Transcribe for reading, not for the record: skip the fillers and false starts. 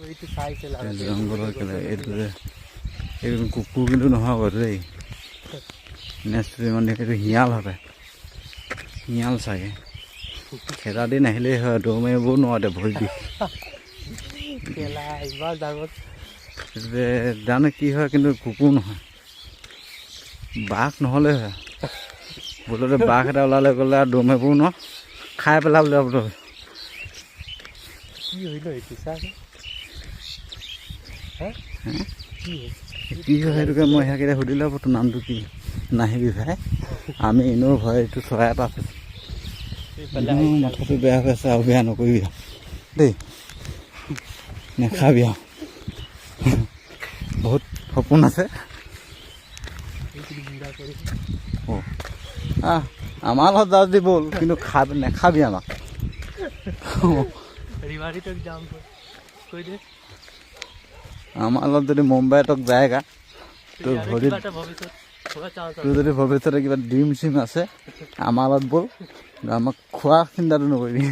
জংঘলৰ কেলে এইটো যে এইটো কুকুৰ কিন্তু নহয় বাৰু দেই নেক্সট মানে এইটো শিয়াল হবে শিয়াল চাগে খেদা দিন আহিলেই হয় দৌৰ মাৰিবও নোৱাৰে ভৰি বিষ জানো কি হয় কিন্তু কুকুৰ নহয় বাঘ নহ'লে হয় বোলতে বাঘ এটা ওলালে গ'লে আৰু দৌৰ মাৰিবও নোৱাৰ খাই পেলাবলৈ বোলো কি হয় সেইটোকে মই সেইকেইটা সুধিলে তোৰ নামটো কি নাহিবি ভাই আমি এনেও ভয় এইটো চৰাই এটা আছে মাথাটো বেয়া হৈ আছে আৰু বেয়া নকৰিবি দেই নেখাবি আৰু বহুত সপোন আছে আমাৰ লগত যাওঁ যদি ব'ল কিন্তু নেখাবি আমাক আমাৰ লগত যদি মুম্বাই তক যায়গা তোৰ ভৰিত তোৰ যদি ভৱিষ্যতে কিবা ডিম চিম আছে আমাৰ লগত ব'ল আমাক খোৱা চিন্তাটো নকৰিবি